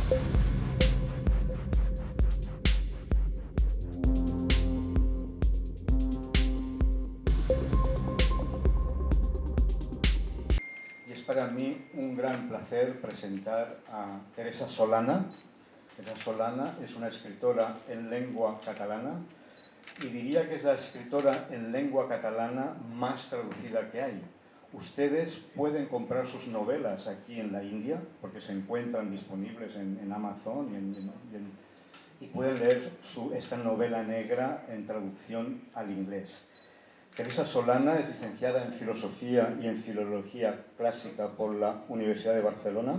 Y es para mí un gran placer presentar a Teresa Solana. Teresa Solana es una escritora en lengua catalana y diría que es la escritora en lengua catalana más traducida que hay. Ustedes pueden comprar sus novelas aquí en la India, porque se encuentran disponibles en Amazon y pueden leer esta novela negra en traducción al inglés. Teresa Solana es licenciada en Filosofía y en Filología Clásica por la Universidad de Barcelona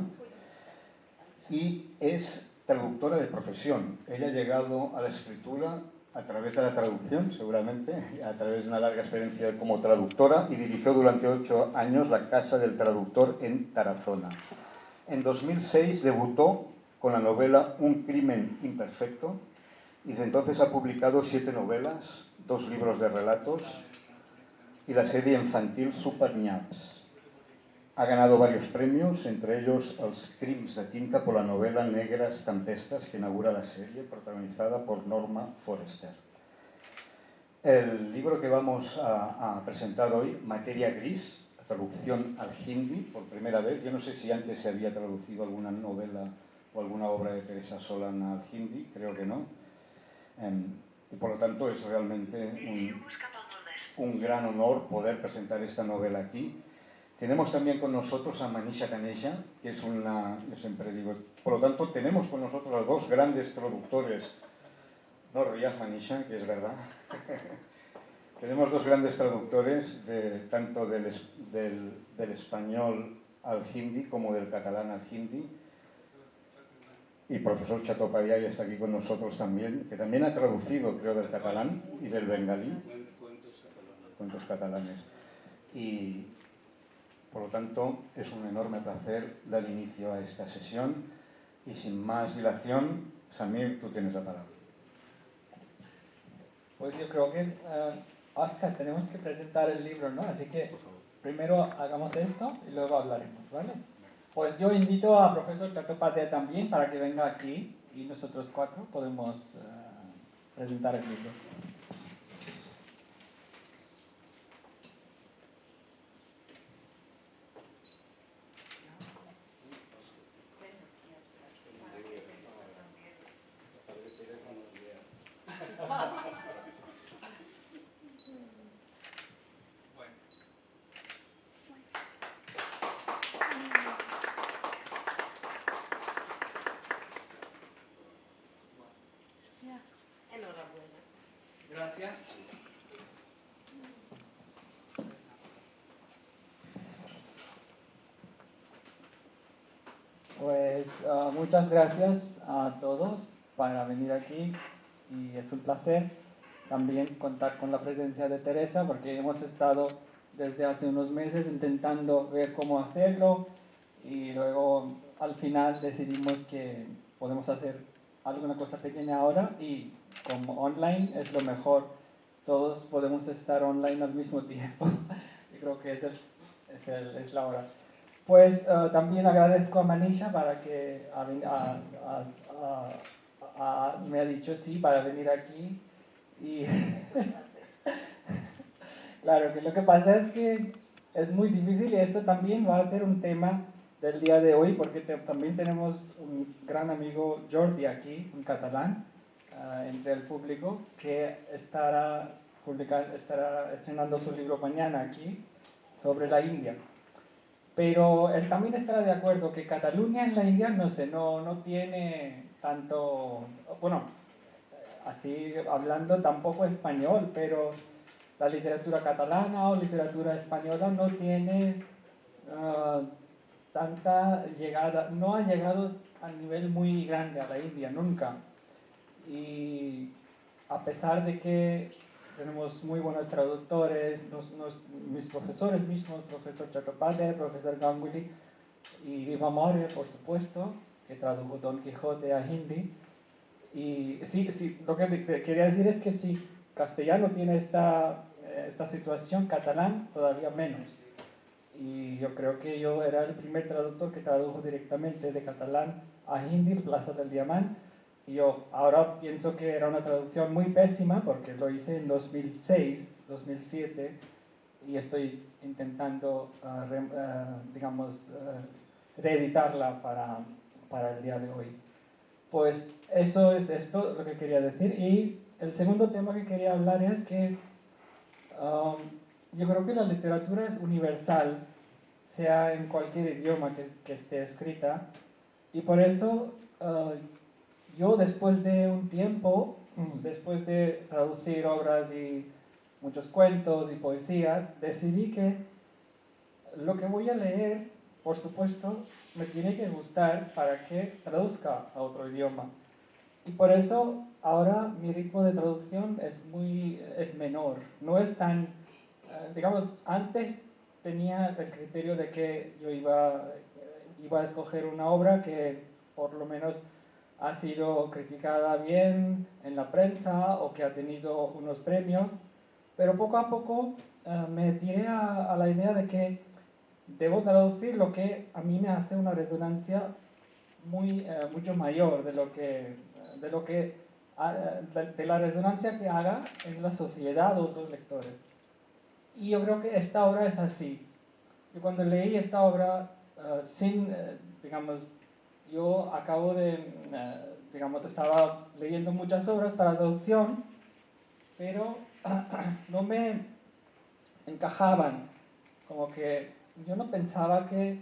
y es traductora de profesión. Ella ha llegado a la escritura a través de la traducción, seguramente, a través de una larga experiencia como traductora, y dirigió durante 8 años la Casa del Traductor en Tarazona. En 2006 debutó con la novela Un crimen imperfecto y desde entonces ha publicado 7 novelas, 2 libros de relatos y la serie infantil Supernyats. Ha ganado varios premios, entre ellos els Crims de Tinta por la novela Negras Tempestas, que inaugura la serie, protagonizada por Norma Forrester. El libro que vamos a presentar hoy, Materia, Gris, traducción al hindi por primera vez. Yo no sé si antes se había traducido alguna novela o alguna obra de Teresa Solana al hindi, creo que no. Y por lo tanto es realmente un gran honor poder presentar esta novela aquí. Tenemos también con nosotros a Manisha Taneja, que es una, yo siempre digo, por lo tanto tenemos con nosotros a 2 grandes traductores. No rías, Manisha, que es verdad. Tenemos 2 grandes traductores, tanto del español al hindi como del catalán al hindi. Y profesor Chattopadhyay está aquí con nosotros también, que también ha traducido, creo, del catalán y del bengalí. Cuentos catalanes. Y por lo tanto, es un enorme placer dar inicio a esta sesión y sin más dilación, Samir, tú tienes la palabra. Pues yo creo que, Oscar, tenemos que presentar el libro, ¿no? Así que primero hagamos esto y luego hablaremos, ¿vale? Pues yo invito a profesor Chattopadhyay también para que venga aquí y nosotros 4 podemos presentar el libro. Enhorabuena. Gracias. Pues muchas gracias a todos para venir aquí y es un placer también contar con la presencia de Teresa porque hemos estado desde hace unos meses intentando ver cómo hacerlo y luego al final decidimos que podemos hacer alguna cosa pequeña ahora y como online es lo mejor, todos podemos estar online al mismo tiempo. Yo creo que es la hora. Pues también agradezco a Manisha para que me ha dicho sí para venir aquí. Y claro, que lo que pasa es que es muy difícil y esto también va a ser un tema del día de hoy porque también tenemos un gran amigo Jordi aquí, un catalán, entre el público, que estará estrenando su libro mañana aquí sobre la India. Pero él también estará de acuerdo que Cataluña en la India, no sé, no tiene tanto, bueno, así hablando tampoco español, pero la literatura catalana o literatura española no tiene tanta llegada, no ha llegado a nivel muy grande a la India, nunca. Y a pesar de que tenemos muy buenos traductores, mis profesores mismos, profesor Chattopadhyay, profesor Ganguly y Viva More, por supuesto, que tradujo Don Quijote a hindi. Y sí, lo que quería decir es que si castellano tiene esta situación, catalán todavía menos. Y yo creo que yo era el primer traductor que tradujo directamente de catalán a hindi, Plaza del Diamante. Y yo ahora pienso que era una traducción muy pésima porque lo hice en 2006, 2007 y estoy intentando, digamos, reeditarla para el día de hoy. Pues eso es esto lo que quería decir. Y el segundo tema que quería hablar es que yo creo que la literatura es universal, sea en cualquier idioma que esté escrita, y por eso yo después de un tiempo, después de traducir obras y muchos cuentos y poesía, decidí que lo que voy a leer, por supuesto, me tiene que gustar para que traduzca a otro idioma. Y por eso ahora mi ritmo de traducción es menor, no es tan, digamos, antes tenía el criterio de que yo iba a escoger una obra que por lo menos ha sido criticada bien en la prensa o que ha tenido unos premios, pero poco a poco me tiré a la idea de que debo traducir lo que a mí me hace una resonancia mucho mayor de la resonancia que haga en la sociedad o otros lectores. Y yo creo que esta obra es así. Yo cuando leí esta obra, digamos, yo acabo digamos, estaba leyendo muchas obras para traducción, pero no me encajaban. Como que yo no pensaba que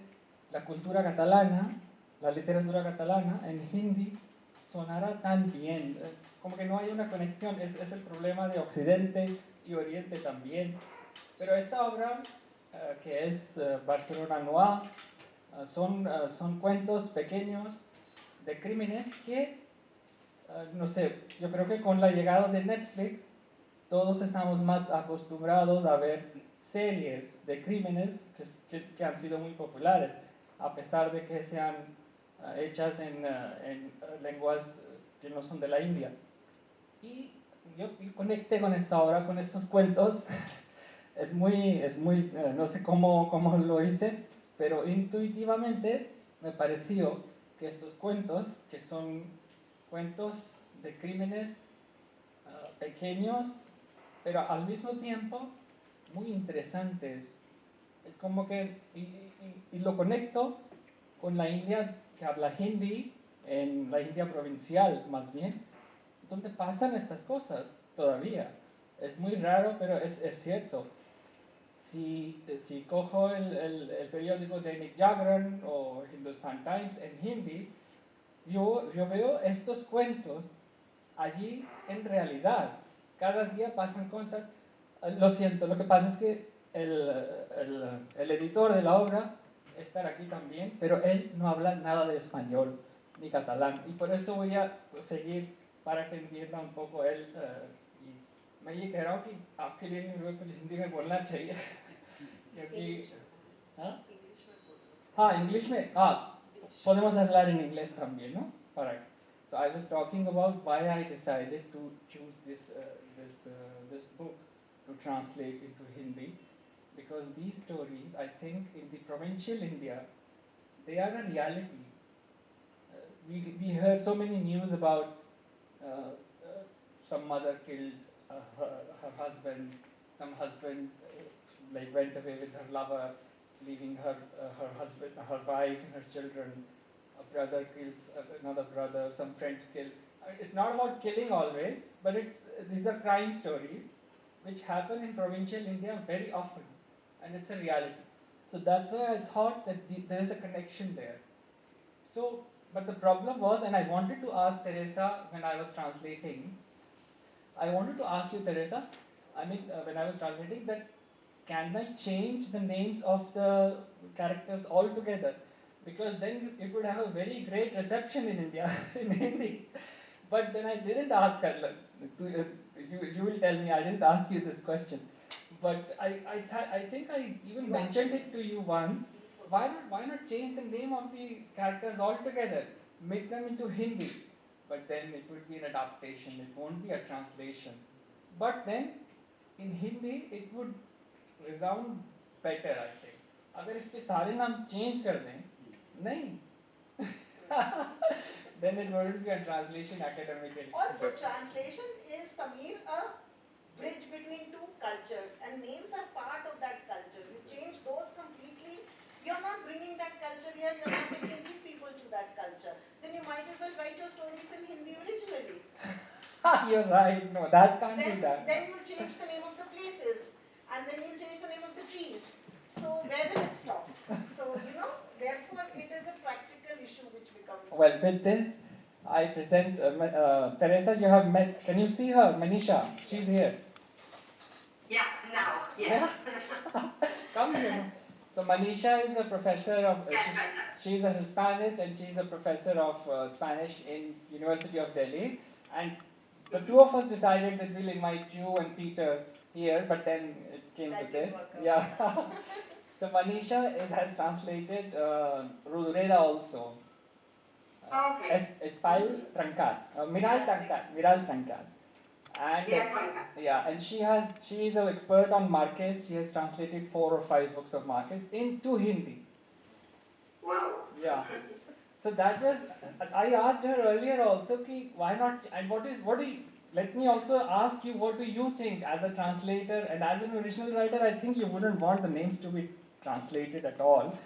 la cultura catalana, la literatura catalana en hindi sonara tan bien. Como que no hay una conexión, es el problema de Occidente y Oriente también. Pero esta obra, que es Barcelona Noir, son cuentos pequeños de crímenes que, no sé, yo creo que con la llegada de Netflix todos estamos más acostumbrados a ver series de crímenes que han sido muy populares, a pesar de que sean hechas en lenguas que no son de la India. Y yo conecté con esta obra, con estos cuentos. es muy no sé cómo lo hice, pero intuitivamente me pareció que estos cuentos, que son cuentos de crímenes pequeños, pero al mismo tiempo muy interesantes. Es como que, y lo conecto con la India que habla hindi, en la India provincial más bien, donde pasan estas cosas todavía. Es muy raro, pero es cierto. Si cojo el periódico Dainik Jagran o Hindustan Times en hindi, yo veo estos cuentos allí en realidad. Cada día pasan cosas. Lo siento, lo que pasa es que el editor de la obra está aquí también, pero él no habla nada de español ni catalán, y por eso voy a seguir para que entienda un poco él. मैं ये कह रहा हूँ कि आपके लिए नहीं, मुझे कुछ हिंदी में बोलना चाहिए क्योंकि हाँ इंग्लिश में podemos hablar en inglés también, ¿no? Para So I was talking about why I decided to choose this book to translate into Hindi, because these stories, I think, in the provincial India, they are a reality. We heard so many news about some mother killed her husband, some husband went away with her lover, leaving her husband, her wife, and her children. A brother kills another brother, some friends kill. It's not about killing always, but these are crime stories which happen in provincial India very often, and it's a reality. So that's why I thought that there is a connection there. So, but the problem was, and I wanted to ask Teresa when I was translating, Teresa, when I was translating, that can I change the names of the characters altogether? Because then it would have a very great reception in India, in Hindi. But then I didn't ask her. You will tell me, I didn't ask you this question. But I think I even mentioned it to you once. Why not change the name of the characters altogether? Make them into Hindi. But then it would be an adaptation, it won't be a translation. But then, in Hindi, it would resound better, I think. अगर इस पे सारे नाम change कर दें, नहीं Then it wouldn't be a translation academically. Also, translation is, Samir, a bridge between two cultures, and names are part of that culture. You change those completely, you're not bringing that culture here, you're not taking these people to that culture. Then you might as well write your stories in Hindi originally. You're right, no, that can't be done. Then you change the name of the places, and then you change the name of the trees. So where will it stop? So, therefore it is a practical issue which becomes... Well, with this, I present Teresa, you have met, can you see her? Manisha, she's here. Yeah, now, yes. Come here. So Manisha is a professor of, she's a Hispanist and she's a professor of Spanish in University of Delhi. And the two of us decided that we'll invite you and Peter here, but then it came to this. Yeah. So Manisha has translated Rudureda also. Okay. Espal Trancat, Miral Trancat. And yeah, and she is an expert on Marquez. She has translated 4 or 5 books of Marquez into Hindi. Wow. Yeah. So that was, I asked her earlier also, ki, why not, and let me also ask you, what do you think as a translator and as an original writer? I think you wouldn't want the names to be translated at all.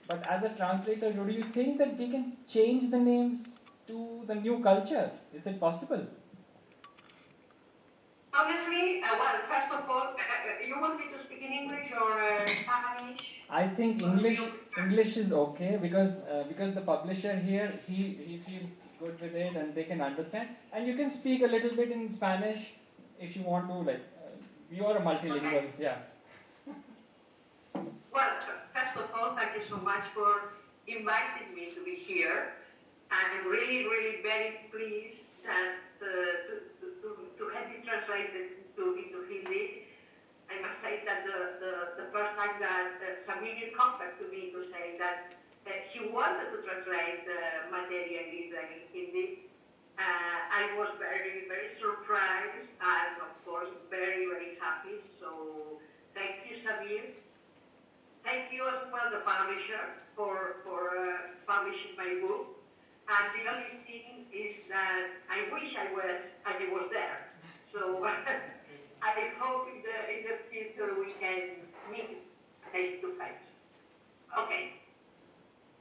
But as a translator, do you think that we can change the names to the new culture? Is it possible? Honestly, well, first of all, you want me to speak in English or Spanish? I think English is okay because the publisher here he feels good with it and they can understand, and you can speak a little bit in Spanish if you want to. Like you are a multilingual, okay. Yeah. Well, first of all, thank you so much for inviting me to be here. I'm really, really very pleased that to have it translated into Hindi. I must say that the first time that Samir contacted me to say that he wanted to translate Materia, Grisa in Hindi, I was very, very surprised and of course very, very happy. So thank you, Samir. Thank you as well, the publisher, for publishing my book. And the only thing is that I wish I was there. So I hope in the future we can meet face to face. Okay.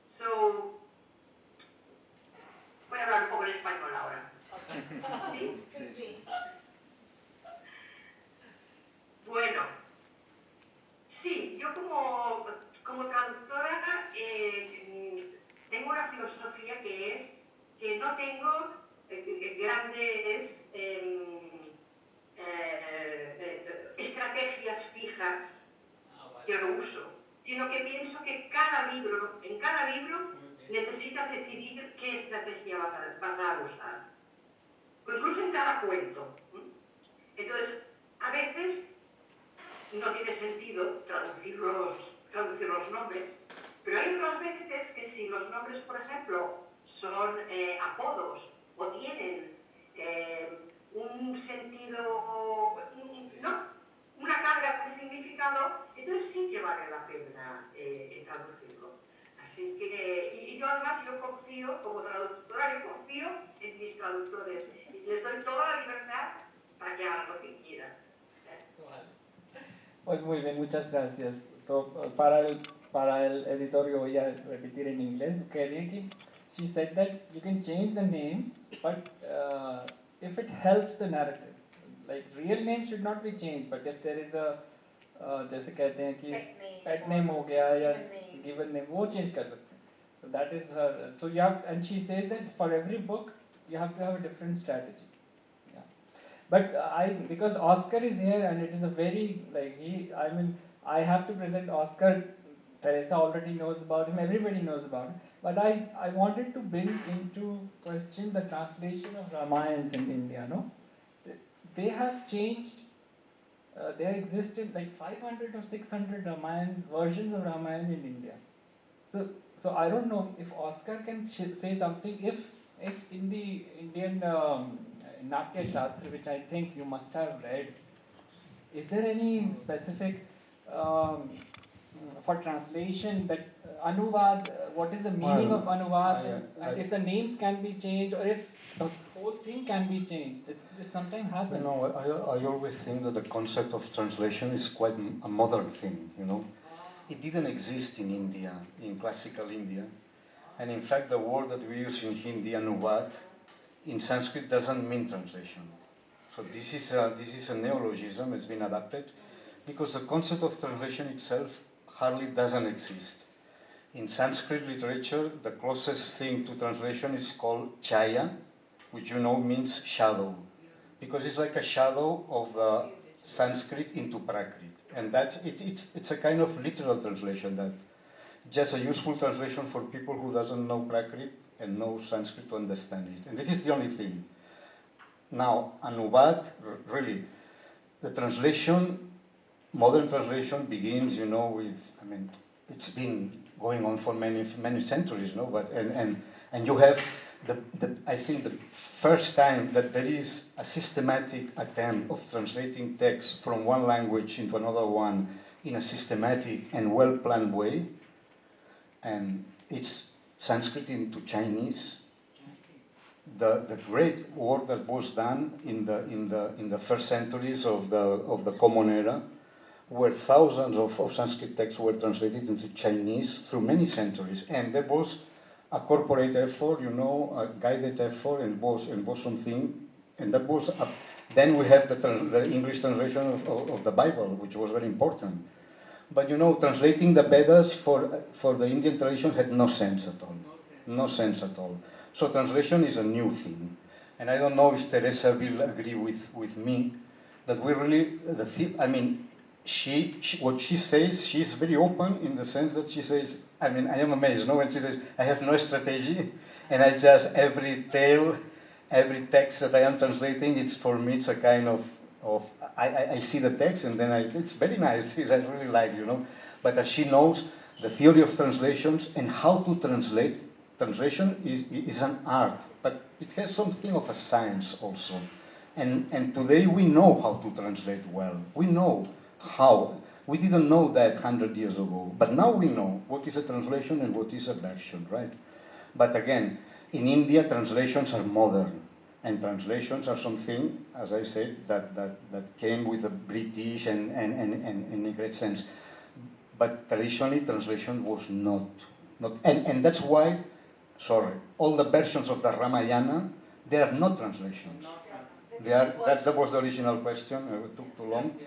So voy a hablar un poco en español ahora. ¿Sí? Sí. Bueno, sí, yo como traductora tengo una filosofía que es que no tengo grandes estrategias fijas que lo uso, sino que pienso que en cada libro necesitas decidir qué estrategia vas a usar, incluso en cada cuento. Entonces, a veces no tiene sentido traducir los nombres, pero hay otras veces que si los nombres, por ejemplo, son apodos o tienen un sentido, una carga de significado, entonces sí que vale la pena traducirlo. Así que, y yo además confío, como traductora, yo confío en mis traductores y les doy toda la libertad para que hagan lo que quieran. Pues muy bien, muchas gracias. Para el editorio voy a repetir en inglés. She said that you can change the names, but if it helps the narrative, like real names should not be changed, but if there is a जैसे कहते हैं कि pet name हो गया या given name, वो change कर सकते हैं. So that is her. So you have, and she says that for every book you have to have a different strategy. Yeah. But because Oscar is here and it is a very I have to present Oscar. Teresa already knows about him. Everybody knows about him. But I wanted to bring into question the translation of Ramayans in India. No, they have changed. There existed like 500 or 600 versions of Ramayana in India. So I don't know if Oscar can say something. If in the Indian Natya Shastra, which I think you must have read, is there any specific for translation, that Anuvad, what is the meaning of Anuvad, and if the names can be changed, or if the whole thing can be changed. It sometimes happens. I always think that the concept of translation is quite a modern thing, It didn't exist in India, in classical India. And in fact, the word that we use in Hindi, Anuvad, in Sanskrit doesn't mean translation. So this is a neologism, it's been adapted, because the concept of translation itself hardly doesn't exist. In Sanskrit literature, the closest thing to translation is called chaya, which means shadow, because it's like a shadow of the Sanskrit into Prakrit. And it's a kind of literal translation, that just a useful translation for people who doesn't know Prakrit and know Sanskrit to understand it. And this is the only thing. Now, Anuvad, really, the translation, modern translation begins, with, it's been going on for many centuries, but and you have I think the first time that there is a systematic attempt of translating text from one language into another one in a systematic and well-planned way, and it's Sanskrit into Chinese. The great work that was done in the first centuries of the Common Era, where thousands of Sanskrit texts were translated into Chinese through many centuries, and there was a corporate effort, a guided effort, and was something, and that was. Then we have the English translation of the Bible, which was very important. But translating the Vedas for the Indian tradition had no sense at all. No sense at all. So translation is a new thing, and I don't know if Teresa will agree with me that we really what she says, she's very open in the sense that she says, I am amazed, when she says, I have no strategy, and I just, every text that I am translating, for me, it's a kind of I see the text, and then it's very nice, I really like, but as she knows, the theory of translations and how to translate, translation is an art, but it has something of a science also. And today we know how to translate well. We know how. We didn't know that 100 years ago, but now we know what is a translation and what is a version, right? But again, in India, translations are modern, and translations are something, as I said, that came with the British and in a great sense. But traditionally, translation was not, and that's why, all the versions of the Ramayana, they are not translations. That was the original question. It took too long.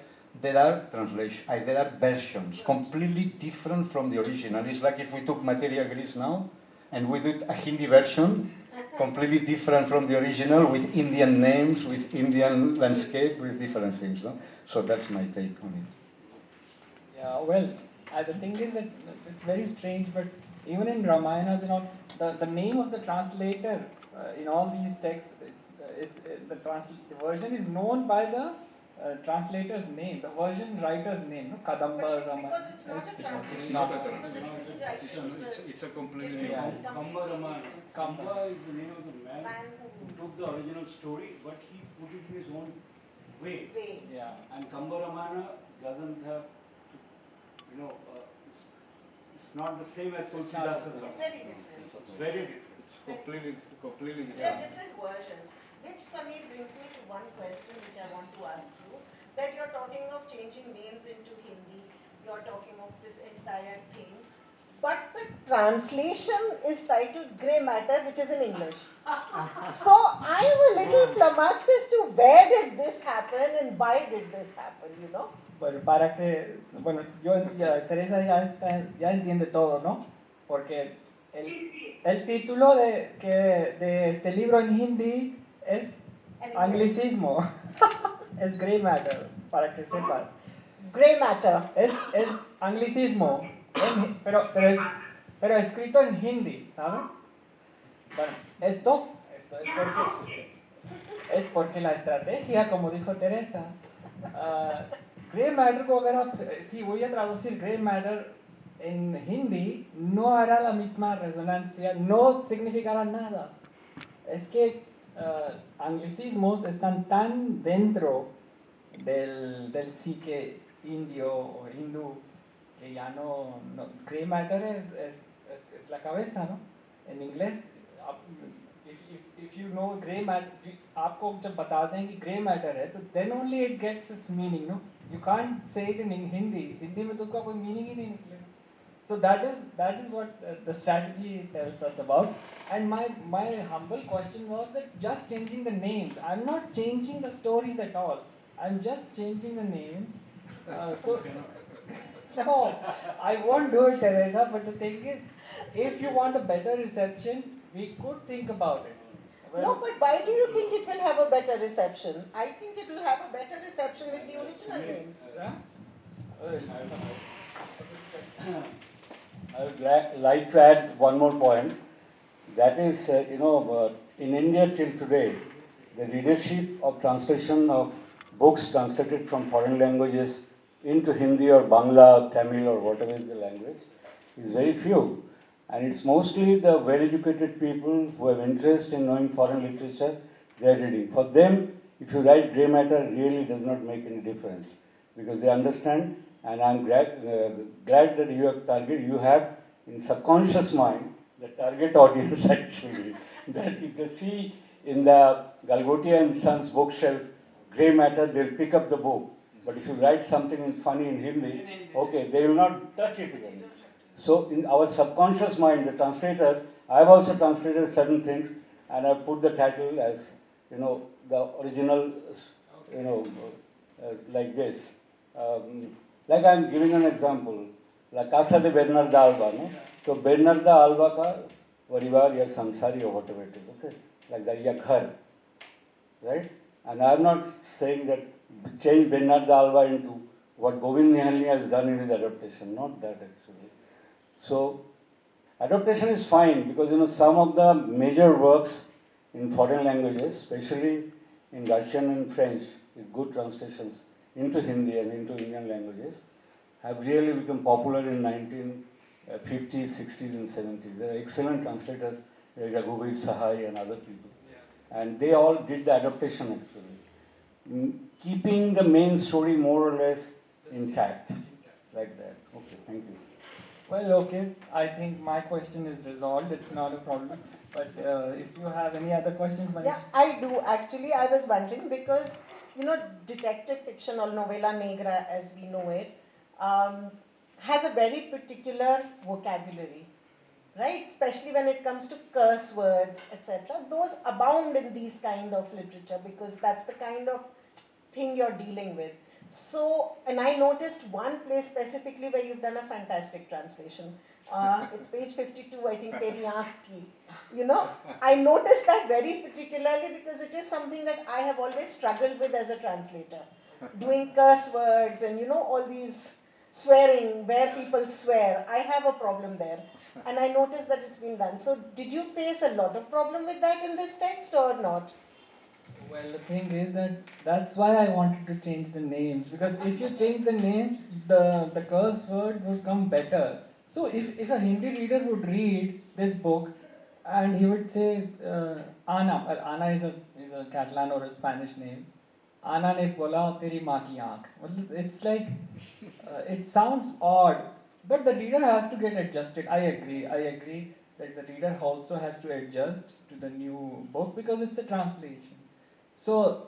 There are versions completely different from the original. It's like if we took Materia, Grisa now, and we did a Hindi version, completely different from the original, with Indian names, with Indian landscape, with different things. No? So that's my take on it. Yeah, well, the thing is that it's very strange, but even in Ramayanas, the name of the translator in all these texts, the version is known by the translator's name, the version writer's name, Kadamba, Ramayana. Because it's not a translation. It's not a translation. It's a completely new. Kamba Ramayana. Kamba is the name of the man who took the original story, but he put it in his own way. Yeah. And Kamba Ramayana doesn't have, it's not the same as Tulsidas. It's very different. It's very different. It's completely There are different versions. Which, Samir, brings me to one question which I want to ask you. That you're talking of changing names into Hindi, you're talking of this entire thing. But the translation is titled Grey Matter, which is in English. So I'm a little flummoxed as to where did this happen and why did this happen, Bueno, Teresa ya entiende todo, ¿no? Porque el título de este libro en hindi es anglicismo. Es Grey Matter, para que sepas. Grey Matter. Es anglicismo, pero escrito en hindi, ¿sabes? Bueno, esto es porque la estrategia, como dijo Teresa, Grey Matter, si voy a traducir Grey Matter en hindi, no hará la misma resonancia, no significará nada. Es que anglicismos están tan dentro del psique indio o hindú que ya no gray matter es la cabeza, ¿no? En inglés, if you know gray matter, आपको जब बताते हैं कि gray matter है, तो then only it gets its meaning, no? You can't say it in Hindi में तो उसका कोई meaning ही नहीं निकलेगा. So that is what the strategy tells us about. And my humble question was that just changing the names. I'm not changing the stories at all. I'm just changing the names. No, I won't do it, Teresa. But the thing is, if you want a better reception, we could think about it. Well, no, but why do you think it will have a better reception? I think it will have a better reception with the original names. I would like to add one more point. That is, in India till today, the readership of translation of books translated from foreign languages into Hindi or Bangla, or Tamil or whatever is the language is very few. And it's mostly the well-educated people who have interest in knowing foreign literature, they are reading. For them, if you write grey matter, really does not make any difference because they understand. And I'm glad that you have in subconscious mind the target audience actually. That if they see in the Galgotia and Sons bookshelf grey matter, they'll pick up the book. But if you write something funny in Hindi, okay, they will not touch it again. So in our subconscious mind, the translators, I've also translated certain things and I've put the title as, the original, like this. Like I'm giving an example, La Casa de Bernarda Alba, no? So Bernarda Alba ka Parivar ya Sansari or whatever it is, okay? Like that, ya Ghar, right? And I'm not saying that change Bernarda Alba into what Govind Nihalni has done in his adaptation, not that actually. So adaptation is fine because some of the major works in foreign languages, especially in Russian and French, with good translations into Hindi and into Indian languages, have really become popular in 1950s, 60s and 70s. There are excellent translators, Raghuveer Sahai and other people. Yeah. And they all did the adaptation actually, keeping the main story more or less intact, like that. Okay, thank you. Well, okay, I think my question is resolved, it's not a problem. But if you have any other questions, Manish? Yeah, I do. Actually, I was wondering because detective fiction or novela negra as we know it has a very particular vocabulary, right? Especially when it comes to curse words, etc. Those abound in these kind of literature because that's the kind of thing you're dealing with. So, and I noticed one place specifically where you've done a fantastic translation. It's page 52, I think, Teri Aankh Ki. I noticed that very particularly because it is something that I have always struggled with as a translator. Doing curse words and, all these swearing, where people swear. I have a problem there. And I noticed that it's been done. So, did you face a lot of problem with that in this text or not? Well, the thing is that's why I wanted to change the names. Because if you change the names, the curse word will come better. So if a Hindi reader would read this book and he would say Ana, well, Ana is a Catalan or a Spanish name. Ana ne bola teri maa ki aankh. Well, it's like it sounds odd, but the reader has to get adjusted. I agree that the reader also has to adjust to the new book because it's a translation. So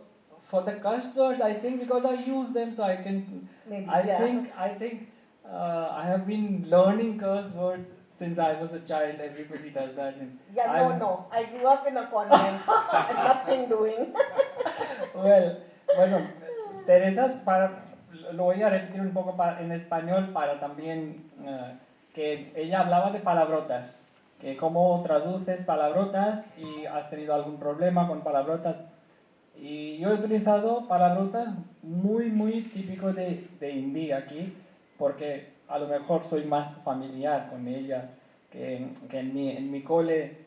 for the curse words, I think because I use them, so I can. Maybe, I think. I have been learning curse words since I was a child. Everybody does that. No. I grew up in a convent and nothing doing. Bueno, Teresa, lo voy a repetir un poco en español para también que ella hablaba de palabrotas, que cómo traduces palabrotas y has tenido algún problema con palabrotas. Y yo he utilizado palabrotas muy, muy típico de Hindi aquí, porque a lo mejor soy más familiar con ellas que en mi cole.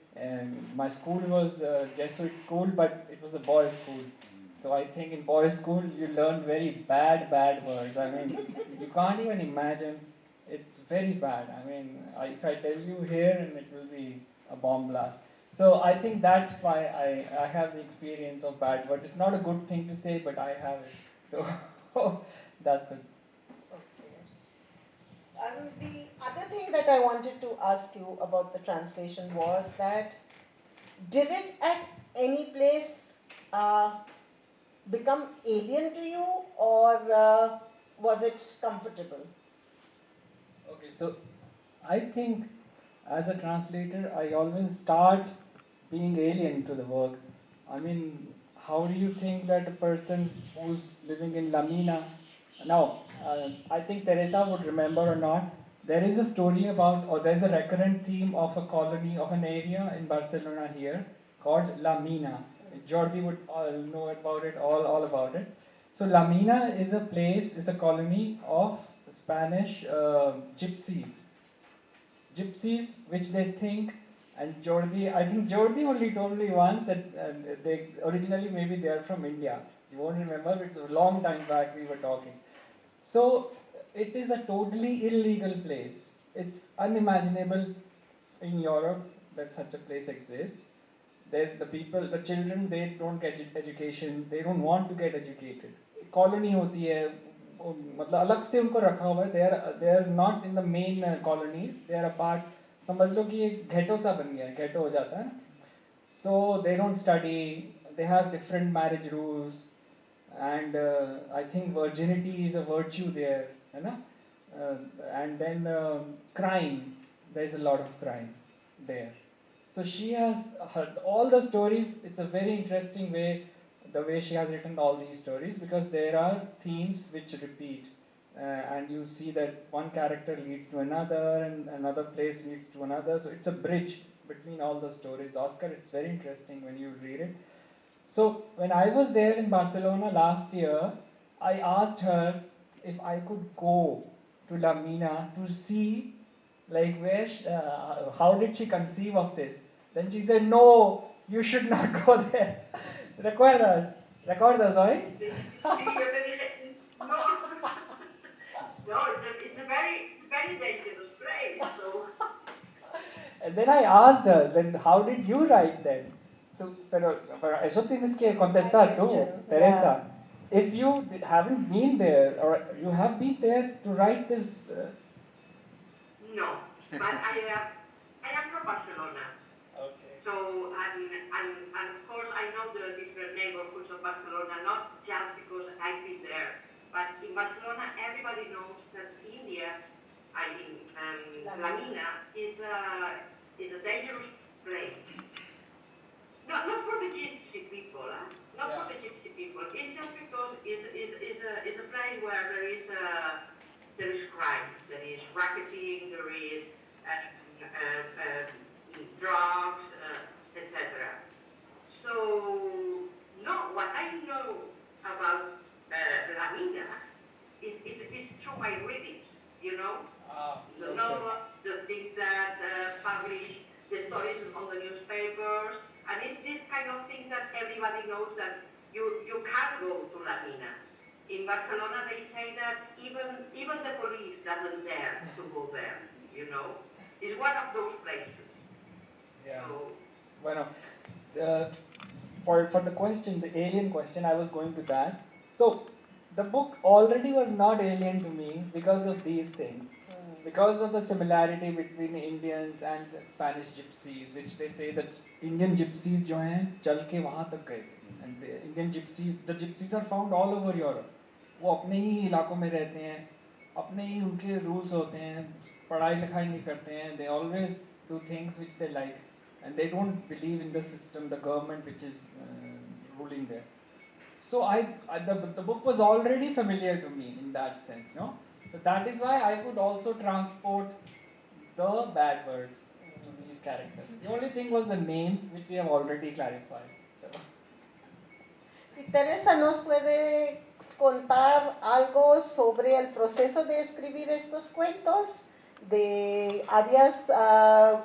My school was a Jesuit school, but it was a boys' school. So I think in boys' school you learn very bad words. I mean, you can't even imagine. It's very bad. I mean, if I tell you here, and it will be a bomb blast. So I think that's why I have the experience of bad words. It's not a good thing to say, but I have it. So that's it. The other thing that I wanted to ask you about the translation was that did it at any place become alien to you, or was it comfortable? Okay, so I think as a translator, I always start being alien to the work. I mean, how do you think that a person who's living in Lamina, now, I think Teresa would remember or not, there is a story about, or there's a recurrent theme of a colony, of an area in Barcelona here called La Mina. Jordi would know about it, all about it. So La Mina is a place, is a colony of Spanish gypsies. Gypsies, which they think, and Jordi, I think Jordi only told me once that they originally maybe they are from India. You won't remember, it's a long time back we were talking. So it is a totally illegal place. It's unimaginable in Europe that such a place exists. The people, the children, they don't get education, they don't want to get educated. Colony होती है, मतलब अलग से उनको रखा हुआ है. They are not in the main colonies. They are a part. समझ लो कि एक ghetto सा बन गया है, ghetto हो जाता है. So they don't study. They have different marriage rules, and I think virginity is a virtue there, है ना? And then crime. There is a lot of crime there. So she has heard all the stories. It's a very interesting way, the way she has written all these stories, because there are themes which repeat, and you see that one character leads to another, and another place leads to another. So it's a bridge between all the stories. Oscar, it's very interesting when you read it. So when I was there in Barcelona last year, I asked her if I could go to La Mina to see, like, where, how did she conceive of this? Then she said, no, you should not go there. Recuerdas, ¿hoy? No, it's a very dangerous place. So. And then I asked her, then how did you write then? So, pero eso tienes que contestar tú, Teresa. If you haven't been there, or you have been there to write this. No, but I am from Barcelona. Okay. So, and of course I know the different neighborhoods of Barcelona, not just because I've been there, but in Barcelona everybody knows that India, La Mina, is a dangerous place. Not for the gypsy people, not for the gypsy people. It's just because it's a place where there is crime, there is racketing, there is drugs, etc. So, no, what I know about La Mina is through my readings, you know, the novels, the things that publish, the stories on the newspapers, and it's this kind of thing that everybody knows that you can go to La Mina. In Barcelona, they say that even the police doesn't dare to go there, you know. It's one of those places. Yeah. So, bueno, for the question, the alien question, I was going to that. So, the book already was not alien to me because of these things. Because of the similarity between Indians and Spanish gypsies, which they say that Indian gypsies जो हैं चल के वहाँ तक गए, and the Indian gypsies, the gypsies are found all over Europe. वो अपने ही इलाकों में रहते हैं, अपने ही उनके rules होते हैं, पढ़ाई लिखाई नहीं करते हैं. They always do things which they like, and they don't believe in the system, the government which is ruling there. So the book was already familiar to me in that sense, no? So that is why I could also transport the bad words to these characters. The only thing was the names, which we have already clarified. So. Teresa, ¿nos puede contar algo sobre el proceso de escribir estos cuentos? ¿Habías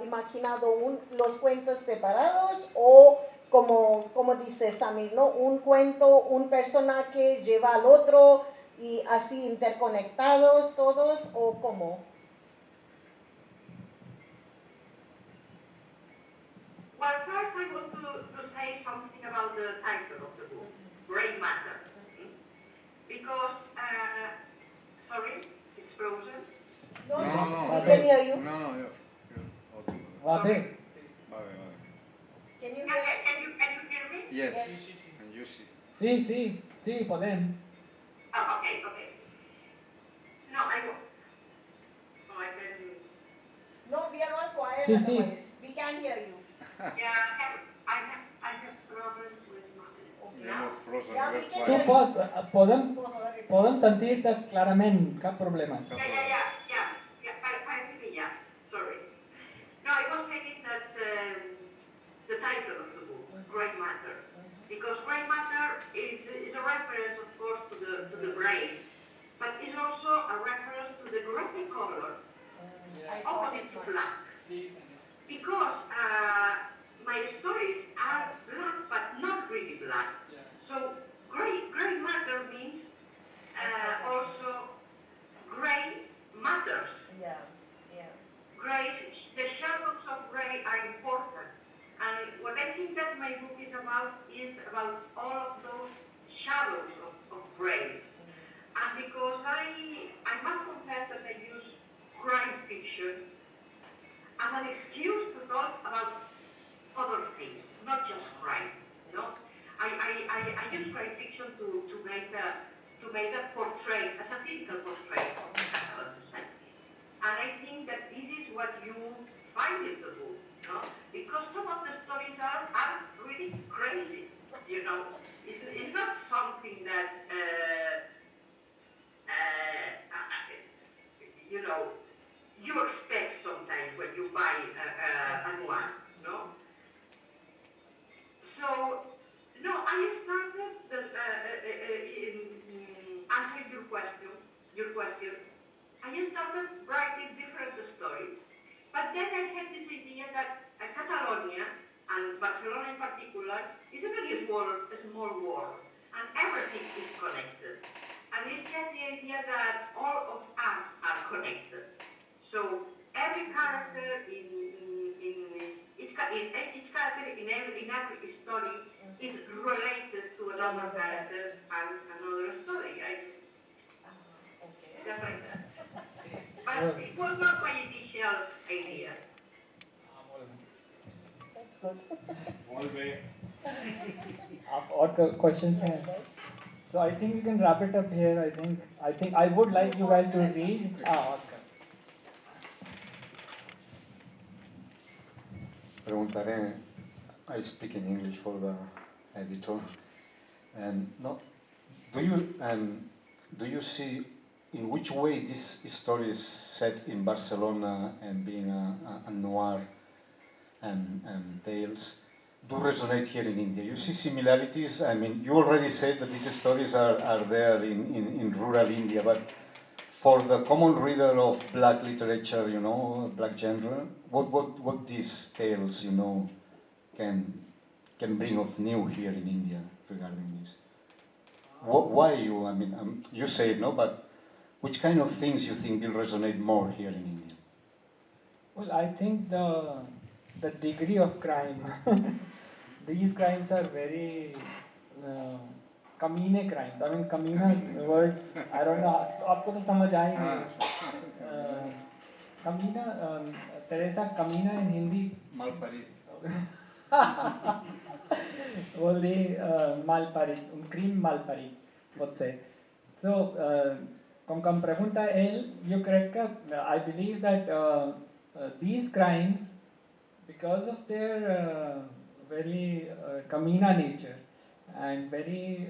imaginado los cuentos separados o como dice Samir, ¿no? Un cuento, un personaje lleva al otro y así interconectados todos, o cómo? well, first I want to say something about the title of the book, Gray Matter. Because, sorry, it's frozen. No, No, no, no, we no. can hear you. No, no, yo. Okay. Vabe. Vale, vale. Can you Can, hear? can you hear me? Yes. Yes. And you see. Sí, podem. Oh, okay, okay. No, I can. No, we are all quiet Sí, sí. otherwise. We can hear you. Yeah, I have problems with my. Okay. Hemos frozen. Yeah, we We're can Tu quiet. hear podem, For her, it is. podem sentir-te clarament, cap problema. Yeah. I think yeah. Sorry. No, I was saying that the title of the book, Great Matter, because great matter is a reference, of course, to the brain, but is also a reference to the gray color I thought opposite it's to not. black. Because my stories are black, but not really black. So gray matter means also gray matters. Yeah. Gray, the shadows of gray are important. And what I think that my book is about all of those shadows of gray. And because I must confess that I use crime fiction as an excuse to talk about other things, not just crime. You know, I use crime fiction to make a portrait, a satirical portrait of the Catalan society. And I think that this is what you find in the book, you know, because some of the stories are really crazy. You know, it's not something that you know, you expect sometimes when you buy a noir, no? So, no, I started in answering your question. I started writing different stories, but then I had this idea that Catalonia, and Barcelona in particular, is a very small world, and everything is connected. And it's just the idea that all of us are connected. So every character each character in every story is related to another character and another story. Just like that. But it was not my initial idea. That's good. Volve. Or questions here? So I think we can wrap it up here. I think I would like you guys to read. Oscar. Preguntaré, I speak in English for the editor. No, do you see in which way this story is set in Barcelona and being a noir and tales do resonate here in India? You see similarities? I mean, you already said that these stories are there in rural India, but for the common reader of black literature, you know, black genre, what these tales, you know, can bring of new here in India regarding this? Why you? I mean, you say it, no, but which kind of things you think will resonate more here in India? Well, I think the degree of crime. These crimes are very कमीने crimes. I mean, कमीना word, I don't know, आपको तो समझ आए नहीं. कमीना, Teresa कमीना in Hindi. Malparido. बोल दे malparido, un crimen malparido, what say. So, como pregunta él, yo creo que I believe that these crimes, because of their very kamina nature and very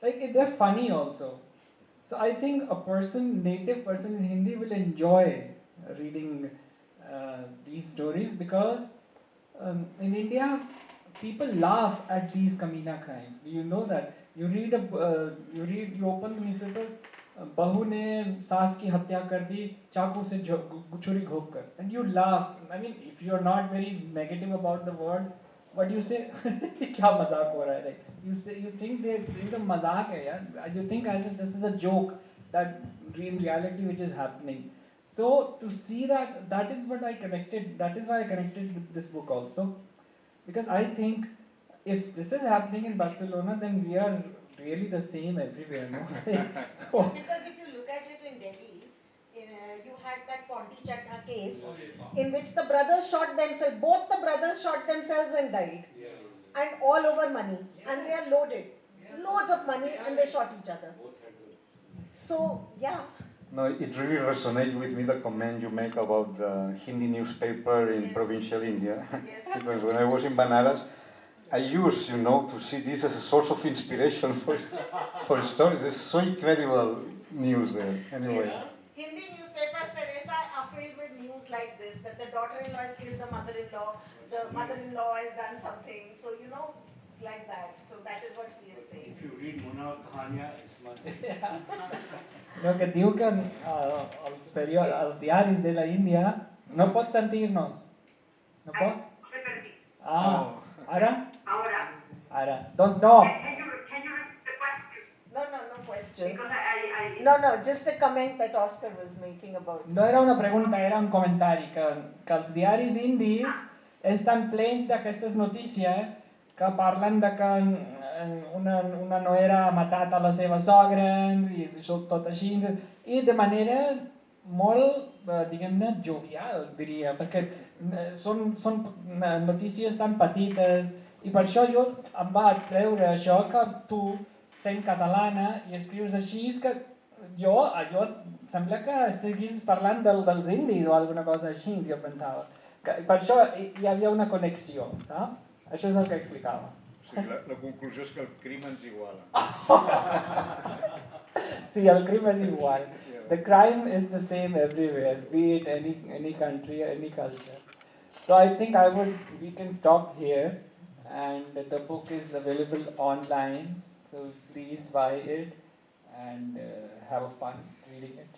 like they're funny also. So I think native person in Hindi will enjoy reading these stories because in India people laugh at these kamina crimes. You know that you you open the newspaper. बहू ने सास की हत्या कर दी चाकू से छुरी घोंप कर, and you laugh. I mean, if you are not very negative about the word, what you say, क्या मजाक हो रहा है? Like you think the मजाक है यार. You think as if this is a joke that in reality which is happening. So to see that is what I connected. That is why I connected with this book also, because I think if this is happening in Barcelona, then we are really the same everywhere, no? Because if you look at it in Delhi, case in which the brothers shot themselves, both the brothers shot themselves and died. And all over money. And they are loaded. Loads of money and they shot each other. So, yeah. No, it really resonates with me the comment you make about the Hindi newspaper in provincial India. Because when I was in Banaras, I used, to see this as a source of inspiration for stories. It's so incredible news there. Anyway. Hindi newspapers, Teresa, are filled with news like this, that the daughter-in-law has killed the mother-in-law has done something. So, like that. So that is what he is saying. If you read Mona Kahania, it's much. Lo que diu que els diaris de la Índia no pot sentir-nos. No pot? Se perdí. Ara? Ahora. Ara. Doncs no. Can you repeat the question? No question. Because I No, just a comment that Oscar was making about. No era una pregunta, era un comentari, que els diaris indis estan plens d'aquestes notícies que parlen de que una noera ha matat a la seva sogra i tot així, i de manera molt, diguem-ne, jovial, diria, perquè són notícies tan petites, i per això jo em va treure això que tu, sent catalana i escrius així, és que jo sembla que estiguis parlant dels indis o alguna cosa així, jo pensava. Per això hi havia una connexió, saps? Això és el que explicava. Sí, la conclusió és que el crim ens iguala. Sí, el crim és igual. The crime is the same everywhere, be it any country, any culture. So I think we can stop here, and the book is available online, so please buy it and have fun reading it.